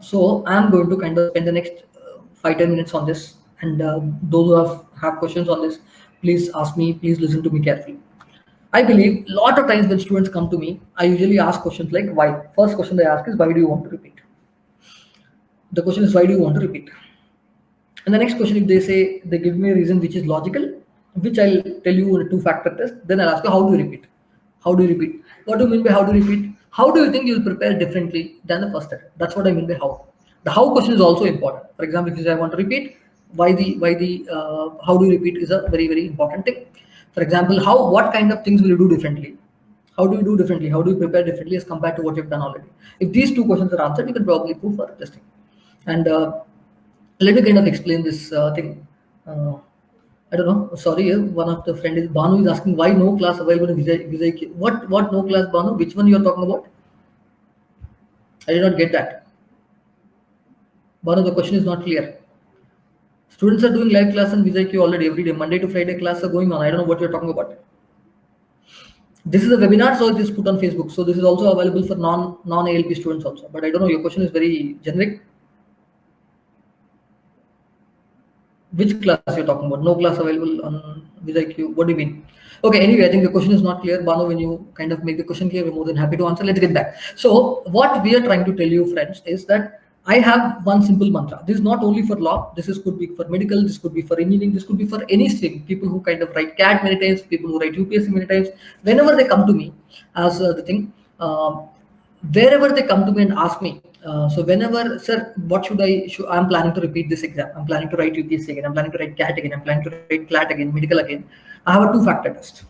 So I'm going to kind of spend the next 5-10 minutes on this, and those who have questions on this, please ask me. Please listen to me carefully. I believe a lot of times when students come to me, I usually ask questions like why. First question they ask is why do you want to repeat? The question is why do you want to repeat? And the next question, if they say they give me a reason which is logical, which I'll tell you in a two-factor test, then I'll ask you how do you repeat? How do you repeat? What do you mean by how do you repeat? How do you think you'll prepare differently than the first attempt? That's what I mean by how. The how question is also important. For example, if you say I want to repeat, how do you repeat is a very, very important thing. For example, what kind of things will you do differently? How do you do differently? How do you prepare differently as compared to what you've done already? If these two questions are answered, you can probably prove for testing. And let me kind of explain this thing. I don't know. Sorry, one of the friend is Banu is asking why no class available in Vijay. What no class, Banu? Which one you are talking about? I did not get that. Banu, the question is not clear. Students are doing live class in Vijay already every day. Monday to Friday class are going on. I don't know what you're talking about. This is a webinar, so it is put on Facebook. So this is also available for non-ALP students also. But I don't know. Your question is very generic. Which class you're talking about? No class available on Vijay. What do you mean? Okay, anyway, I think the question is not clear. Banu, when you kind of make the question clear, we're more than happy to answer. Let's get back. So what we are trying to tell you, friends, is that I have one simple mantra. This is not only for law. Could be for medical. This could be for engineering. This could be for any stream. People who kind of write CAT many times, people who write UPSC many times. Whenever they come to me as the thing, wherever they come to me and ask me, so whenever, sir, what I'm planning to repeat this exam. I'm planning to write UPSC again. I'm planning to write CAT again. I'm planning to write CLAT again, medical again. I have a two-factor test.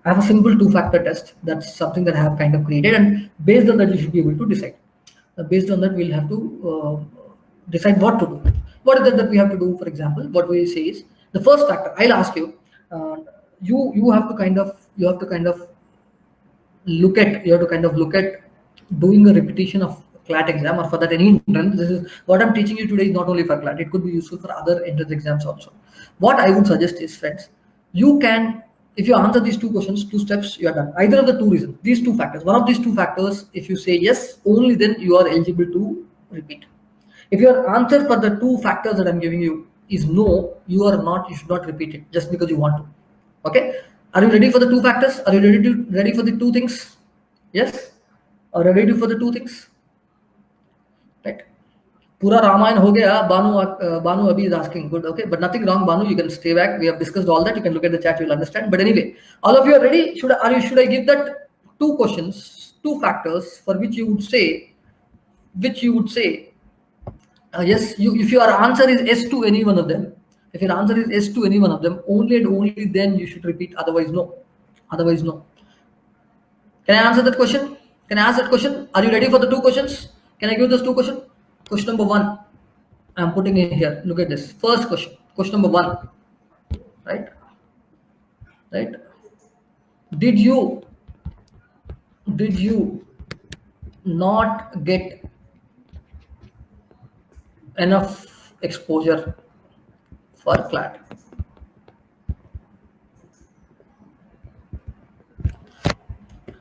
I have a simple two-factor test. That's something that I have kind of created, and based on that, you should be able to decide. Based on that, we'll have to decide what to do. What is it that we have to do? For example, what we say is the first factor. I'll ask you. You have to kind of look at doing a repetition of CLAT exam, or for that any entrance. This is what I'm teaching you today is not only for CLAT. It could be useful for other entrance exams also. What I would suggest is, friends, you can, if you answer these two questions, 2 steps, you are done. Either of the two reasons, these two factors, one of these two factors, if you say yes, only then you are eligible to repeat. If your answer for the two factors that I'm giving you is no, you should not repeat it just because you want to. Okay? Are you ready for the two factors? Are you ready for the two things? Yes? Are you ready for the two things? Right? Pura Ramayana ho gaya. Banu Abhi is asking. Good, okay, but nothing wrong, Banu. You can stay back. We have discussed all that. You can look at the chat. You'll understand. But anyway, all of you are ready. Should I give that two questions, two factors for which you would say, yes. If your answer is yes to any one of them, if your answer is yes to any one of them, only and only then you should repeat. Otherwise, no. Otherwise, no. Can I answer that question? Can I ask that question? Are you ready for the two questions? Can I give those two questions? Question number 1, I'm putting in here. Look at this. First question. Question number 1. Right? Did you not get enough exposure for CLAT?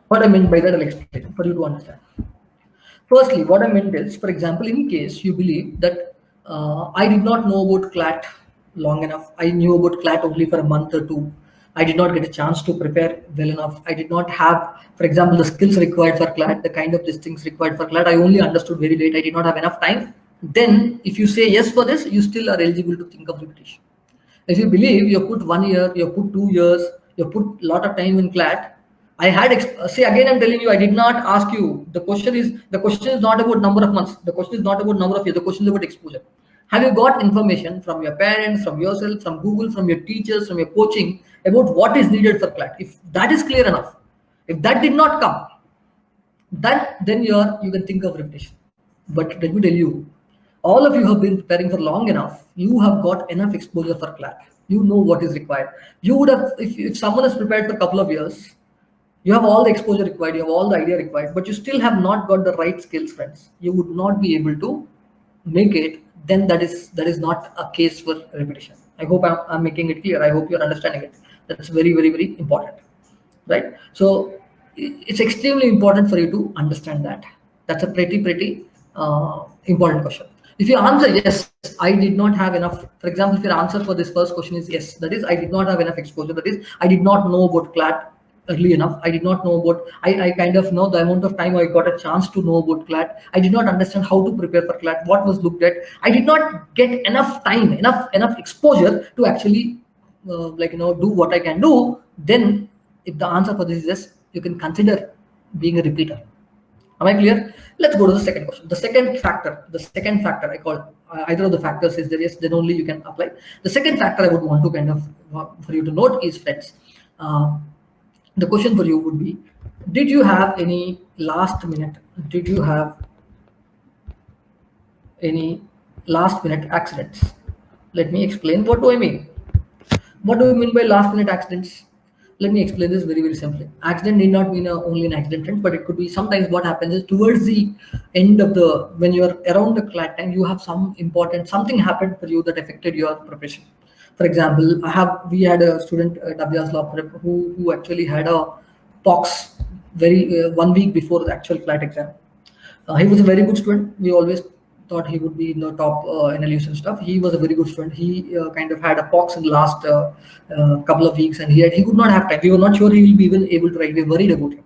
What I mean by that, I'll explain for you to understand. Firstly, what I meant is, for example, in case you believe that I did not know about CLAT long enough, I knew about CLAT only for a month or 2, I did not get a chance to prepare well enough, I did not have, for example, the skills required for CLAT, the kind of things required for CLAT, I only understood very late, I did not have enough time, then if you say yes for this, you still are eligible to think of repetition. If you believe you put 1 year, you put 2 years, you put a lot of time in CLAT, I had say again, I'm telling you, I did not ask you. The question is not about number of months. The question is not about number of years. The question is about exposure. Have you got information from your parents, from yourself, from Google, from your teachers, from your coaching about what is needed for CLAT? If that is clear enough, if that did not come, then you can think of repetition. But let me tell you, all of you have been preparing for long enough. You have got enough exposure for CLAT. You know what is required. You would have, if someone has prepared for a couple of years, you have all the exposure required, you have all the idea required, but you still have not got the right skills, friends. You would not be able to make it. Then that is not a case for repetition. I hope I'm making it clear. I hope you're understanding it. That's very, very, very important, right? So it's extremely important for you to understand that. That's a pretty important question. If you answer yes, I did not have enough. For example, if your answer for this first question is yes, that is I did not have enough exposure. That is I did not know about CLAT early enough. I did not know about. I kind of know the amount of time I got a chance to know about CLAT. I did not understand how to prepare for CLAT. What was looked at. I did not get enough time, enough exposure to actually do what I can do. Then, if the answer for this is yes, you can consider being a repeater. Am I clear? Let's go to the second question. The second factor I call either of the factors is there, yes, then only you can apply. The second factor I would want to kind of for you to note is friends. The question for you would be, did you have any last minute? Did you have any last minute accidents? Let me explain. What do I mean? What do you mean by last minute accidents? Let me explain this very, very simply. Accident need not mean only an accident, but it could be sometimes what happens is towards the end of when you're around the CLAT time, you have something happened for you that affected your preparation. For example, we had a student at AbhyaasLawPrep who actually had a pox 1 week before the actual CLAT exam. He was a very good student. We always thought he would be in the top in LUs and stuff. He was a very good student. He kind of had a pox in the last couple of weeks, and he could not have time. We were not sure he will be even able to write. We were worried about him.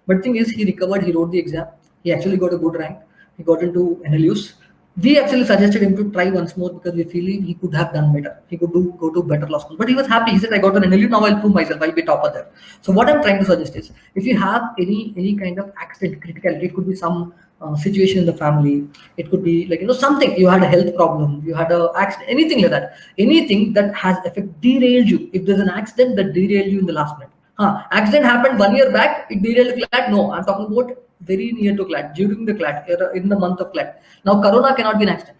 But the thing is, he recovered. He wrote the exam. He actually got a good rank. He got into NLUs. We actually suggested him to try once more because we feel he could have done better. He could go to better law school. But he was happy. He said, I got an NLU, now I'll prove myself. I'll be topper there. So what I'm trying to suggest is, if you have any kind of accident, criticality, it could be some situation in the family. It could be something. You had a health problem. You had a accident. Anything like that. Anything that has derailed you. If there's an accident that derailed you in the last minute. Accident happened 1 year back. It derailed CLAT. No, I'm talking about very near to CLAT, during the CLAT, in the month of CLAT. Now, Corona cannot be an accident.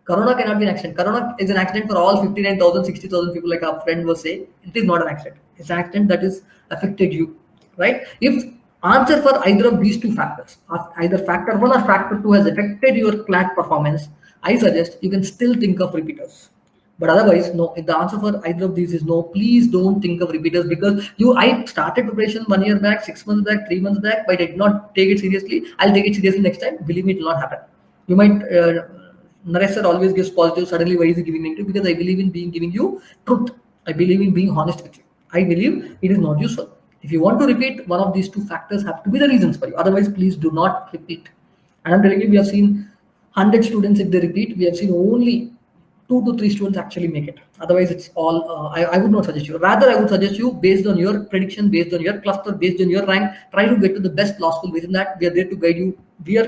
Corona cannot be an accident. Corona is an accident for all 59,000, 60,000 people, like our friend was saying. It is not an accident. It's an accident that has affected you, right? If answer for either of these two factors, either factor 1 or factor 2 has affected your CLAT performance, I suggest you can still think of repeaters. But otherwise, no. If the answer for either of these is no, please don't think of repeaters, because I started preparation 1 year back, 6 months back, 3 months back, but I did not take it seriously. I'll take it seriously next time. Believe me, it will not happen. You might, Naresh sir always gives positive. Suddenly, why is he giving negative? Because I believe in giving you truth. I believe in being honest with you. I believe it is not useful. If you want to repeat, one of these two factors have to be the reasons for you. Otherwise, please do not repeat. And I'm telling you, we have seen 100 students, if they repeat, we have seen only 2 to 3 students actually make it. Otherwise, it's all, I would not suggest you. Rather, I would suggest you, based on your prediction, based on your cluster, based on your rank, try to get to the best law school. Within that, we are there to guide you.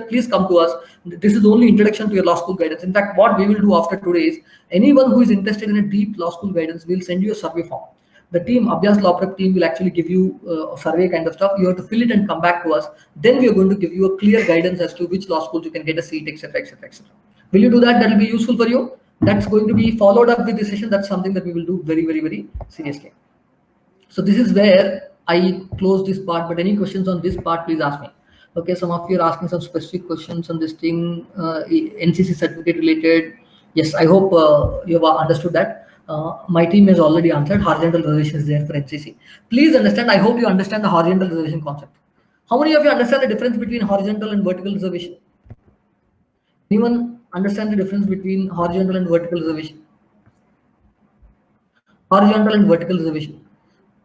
Please come to us. This is only introduction to your law school guidance. In fact, what we will do after today is, anyone who is interested in a deep law school guidance, we'll send you a survey form. The team, AbhyaasLawPrep team, will actually give you a survey kind of stuff. You have to fill it and come back to us. Then we are going to give you a clear guidance as to which law schools you can get a seat, etc., etc., etc. Will you do that? That will be useful for you. That's going to be followed up with this session. That's something that we will do very, very, very seriously. So this is where I close this part. But any questions on this part, please ask me. Okay, some of you are asking some specific questions on this thing, NCC certificate related. Yes, I hope you have understood that. My team has already answered. Horizontal reservation is there for NCC. Please understand. I hope you understand the horizontal reservation concept. How many of you understand the difference between horizontal and vertical reservation? Anyone understand the difference between horizontal and vertical reservation? Horizontal and vertical reservation.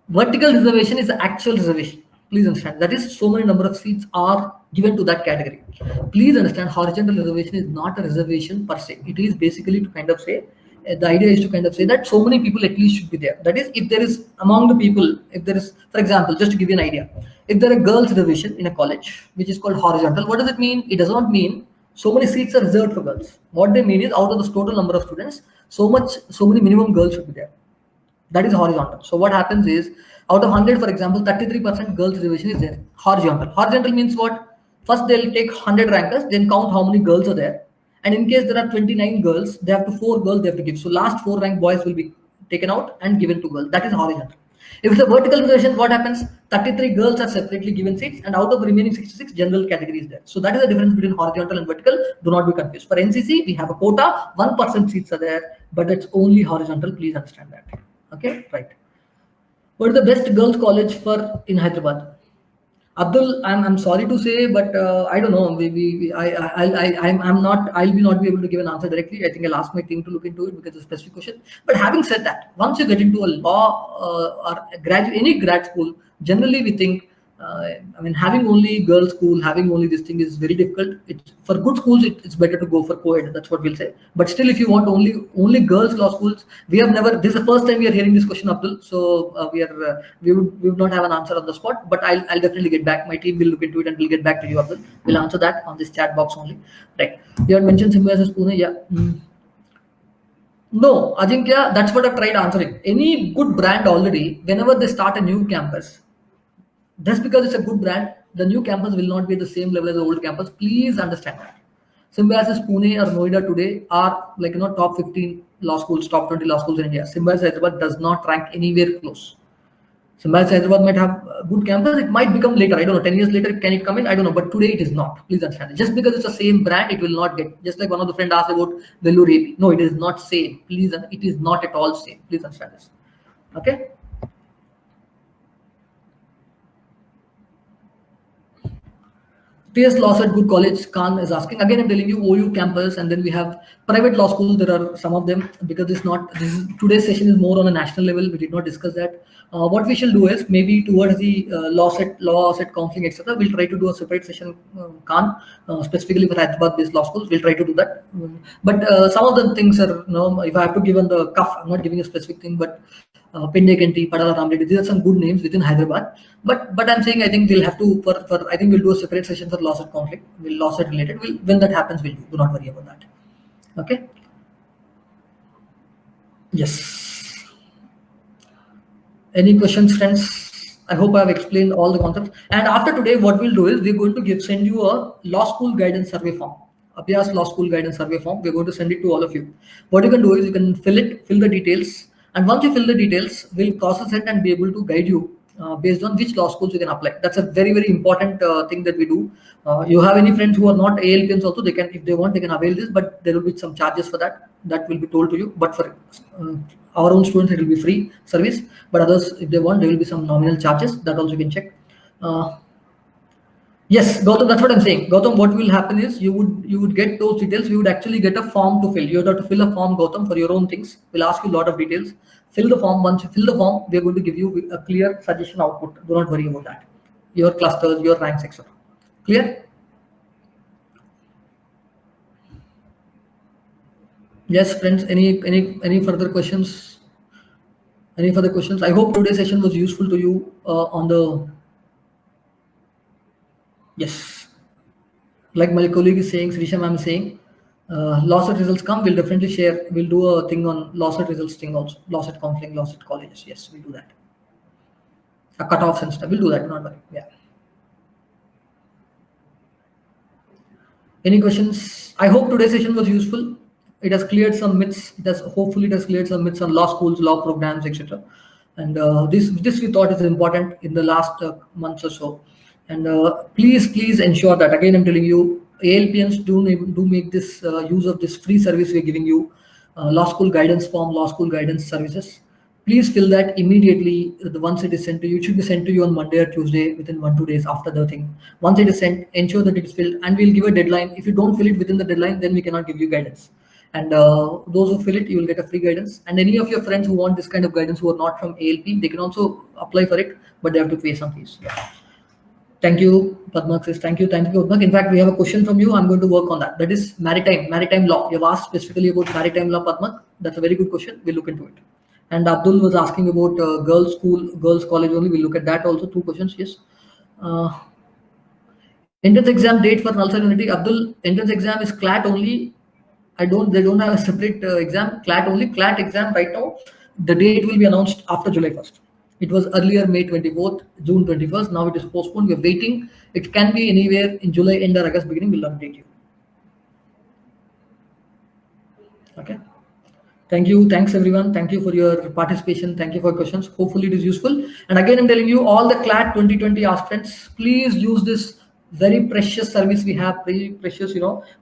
Vertical reservation is the actual reservation. Please understand. That is, so many number of seats are given to that category. Please understand, horizontal reservation is not a reservation per se. It is basically to kind of say, the idea is to kind of say that so many people at least should be there. That is, if there is among the people, if there is, for example, just to give you an idea, if there are girls reservation in a college, which is called horizontal, what does it mean? It does not mean so many seats are reserved for girls. What they mean is, out of the total number of students, so many minimum girls should be there. That is horizontal. So what happens is, out of 100, for example, 33% girls reservation is there. Horizontal. Horizontal means what? First they'll take 100 rankers, then count how many girls are there. And in case there are 29 girls, they have to 4 girls they have to give. So last 4 ranked boys will be taken out and given to girls. That is horizontal. If it's a vertical reservation, what happens? 33 girls are separately given seats, and out of the remaining 66, general category is there. So that is the difference between horizontal and vertical. Do not be confused. For NCC, we have a quota, 1% seats are there, but it's only horizontal. Please understand that. Okay, right. What is the best girls college for in Hyderabad? Abdul, I'm sorry to say, but I don't know. I'm not. I'll be not be able to give an answer directly. I think I'll ask my team to look into it because it's a specific question. But having said that, once you get into a law or any grad school, generally we think. I mean, having only girls' school, having only this thing is very difficult. For good schools, it's better to go for co-ed. That's what we'll say. But still, if you want only girls' law schools, we have never. This is the first time we are hearing this question, Abdul. So we would not have an answer on the spot. But I'll definitely get back. My team will look into it and we'll get back to you, Abdul. We'll answer that on this chat box only. Right. You had mentioned Symbiosis Pune. Yeah. No, Ajinkya, that's what I've tried answering. Any good brand already, whenever they start a new campus, just because it's a good brand, the new campus will not be at the same level as the old campus. Please understand that. Symbiosis Pune or Noida today are like top 15 law schools, top 20 law schools in India. Symbiosis Hyderabad does not rank anywhere close. Symbiosis Hyderabad might have a good campus. It might become later. I don't know. 10 years later, can it come in? I don't know. But today it is not. Please understand. Just because it's the same brand, it will not get. Just like one of the friends asked about Vellore AP. No, it is not same. Please, it is not at all same. Please understand this. Okay. TS Law at Good College, Khan is asking. Again, I'm telling you, OU campus, and then we have private law schools. There are some of them because today's session is more on a national level. We did not discuss that. What we shall do is maybe towards the law set counseling, etc. We'll try to do a separate session, Khan, specifically for Hyderabad-based law schools. We'll try to do that. But some of the things are, if I have to give on the cuff, I'm not giving a specific thing, but Pendekenti, Padala Ramreddy, these are some good names within Hyderabad. But I'm saying I think we'll have to I think we'll do a separate session for lawsuit conflict. We'll lawsuit related. When that happens, we'll do not worry about that. Okay. Yes. Any questions, friends? I hope I have explained all the concepts. And after today, what we'll do is we're going to send you a law school guidance survey form. Abhyaas Law School Guidance Survey form. We're going to send it to all of you. What you can do is you can fill the details, and once you fill the details, we'll process it and be able to guide you based on which law schools you can apply. That's a very, very important thing that we do. You have any friends who are not ALPNs also, they can, if they want, they can avail this, but there will be some charges for that. That will be told to you. But for our own students, it will be free service. But others, if they want, there will be some nominal charges. That also you can check. Yes, Gautam, that's what I'm saying. Gautam, what will happen is you would get those details. You would actually get a form to fill. You have to fill a form, Gautam, for your own things. We'll ask you a lot of details. Fill the form. Once you fill the form, we are going to give you a clear suggestion output. Do not worry about that. Your clusters, your ranks, etc. Clear? Yes, friends. Any further questions? Any further questions? I hope today's session was useful to you on the. Yes. Like my colleague is saying, Srisha ma'am is saying, lawsuit results come, we'll definitely share. We'll do a thing on lawsuit results thing also. Lawsuit counseling, lawsuit colleges. Yes, we'll do that. A cutoffs and stuff. We'll do that. Not worry. Yeah. Any questions? I hope today's session was useful. It has cleared some myths. Hopefully it has cleared some myths on law schools, law programs, etc. And this we thought is important in the last months or so. And please ensure that, again I'm telling you, ALPNs do make this use of this free service we're giving you, law school guidance form, law school guidance services. Please fill that immediately. Once it is sent to you, it should be sent to you on Monday or Tuesday within 1-2 days after the thing. Once it is sent, ensure that it is filled, and we'll give a deadline. If you don't fill it within the deadline, then we cannot give you guidance. And those who fill it, you will get a free guidance. And any of your friends who want this kind of guidance who are not from ALP, they can also apply for it, but they have to pay some fees. Yeah. Thank you, Padmak says. Thank you, Padmak. In fact, we have a question from you. I'm going to work on that. That is maritime law. You've asked specifically about maritime law, Padmak. That's a very good question. We'll look into it. And Abdul was asking about girls' school, girls' college only. We'll look at that also. 2 questions. Yes. Entrance exam date for Nalsar Unity. Abdul, entrance exam is CLAT only. They don't have a separate exam. CLAT only. CLAT exam right now. The date will be announced after July 1st. It was earlier May 24th, June 21st. Now it is postponed. We're waiting. It can be anywhere in July end or August beginning. We'll update you. Okay. Thank you. Thanks everyone. Thank you for your participation. Thank you for your questions. Hopefully it is useful. And again, I'm telling you, all the CLAT 2020 aspirants, please use this very precious service we have, very precious,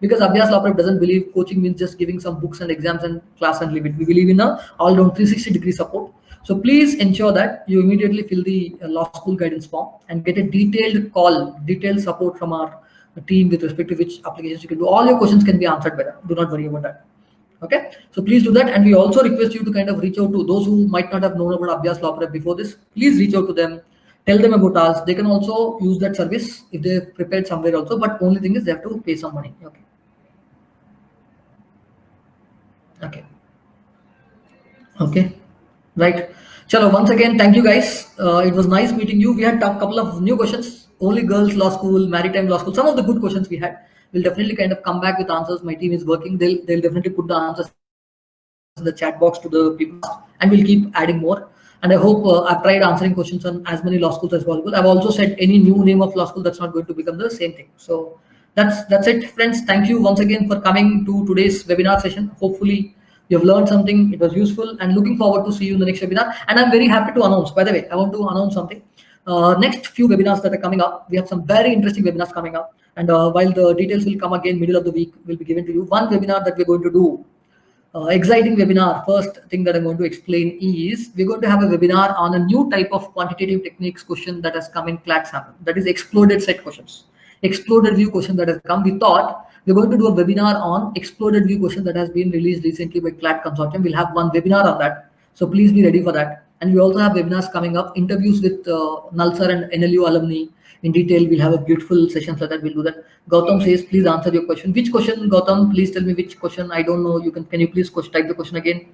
because AbhyaasLawPrep doesn't believe coaching means just giving some books and exams and class and leave it. We believe in a all-round 360-degree support. So please ensure that you immediately fill the law school guidance form and get a detailed call, detailed support from our team with respect to which applications you can do. All your questions can be answered by them. Do not worry about that. Okay, so please do that, and we also request you to kind of reach out to those who might not have known about Abhyaas LawPrep before this. Please reach out to them, tell them about us. They can also use that service if they've prepared somewhere also, but only thing is they have to pay some money. Okay. Okay, right. Chalo, once again, thank you guys. It was nice meeting you. We had a couple of new questions. Only girls law school, maritime law school. Some of the good questions we had. We'll definitely kind of come back with answers. My team is working. They'll definitely put the answers in the chat box to the people, and we'll keep adding more. And I hope I've tried answering questions on as many law schools as possible. I've also said any new name of law school that's not going to become the same thing. So that's it, friends. Thank you once again for coming to today's webinar session. Hopefully you have learned something. It was useful, and looking forward to see you in the next webinar. And I'm very happy to announce. By the way, I want to announce something. Next few webinars that are coming up, we have some very interesting webinars coming up. And while the details will come again middle of the week, will be given to you. One webinar that we're going to do, exciting webinar. First thing that I'm going to explain is we're going to have a webinar on a new type of quantitative techniques question that has come in CLAT sample. That is exploded set questions, exploded view question that has come. We thought we're going to do a webinar on exploded view question that has been released recently by CLAT consortium. We'll have one webinar on that. So please be ready for that. And we also have webinars coming up, interviews with Nalsar and NLU alumni in detail. We'll have a beautiful session so that we'll do that. Gautam says, please answer your question. Which question, Gautam? Please tell me which question. I don't know. Can you please type the question again?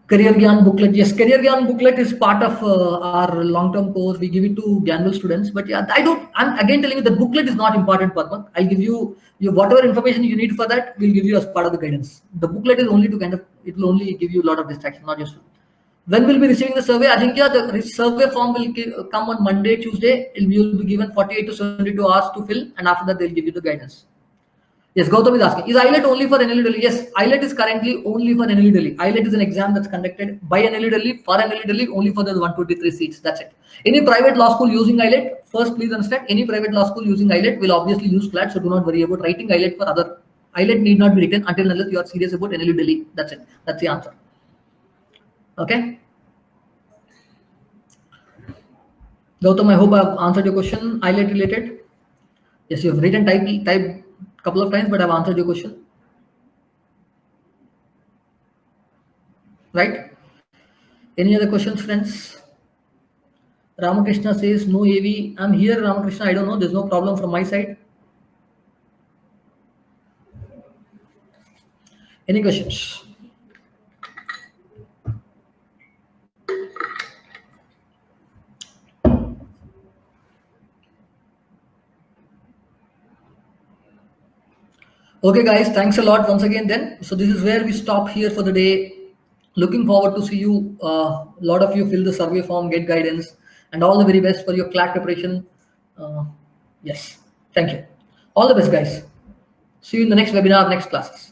Career Gyan booklet. Yes, Career Gyan booklet is part of our long-term course. We give it to Gyanville students. But yeah, I'm again telling you the booklet is not important, Padma. I'll give you whatever information you need for that. We'll give you as part of the guidance. The booklet is only to it will only give you a lot of distraction, not useful. When will be receiving the survey? I think the survey form will come on Monday, Tuesday. You will be given 48 to 72 hours to fill, and after that they'll give you the guidance. Yes, Gautam is asking, is IELTS only for NLU Delhi? Yes, IELTS is currently only for NLU Delhi. IELTS is an exam that's conducted by NLU Delhi, for NLU Delhi, only for the 123 seats. That's it. Any private law school using IELTS, first please understand, any private law school using IELTS will obviously use CLAT, so do not worry about writing IELTS for other. IELTS need not be written until unless you are serious about NLU Delhi. That's it. That's the answer. Okay. Gautam, I hope I've answered your question. IELTS related. Yes, you have written type couple of times, but I've answered your question. Right? Any other questions, friends? Ramakrishna says no AV. I'm here, Ramakrishna. I don't know. There's no problem from my side. Any questions? Okay, guys, thanks a lot once again then. So this is where we stop here for the day. Looking forward to see you. A lot of you fill the survey form, get guidance, and all the very best for your CLAT preparation. Yes, thank you. All the best, guys. See you in the next webinar, next classes.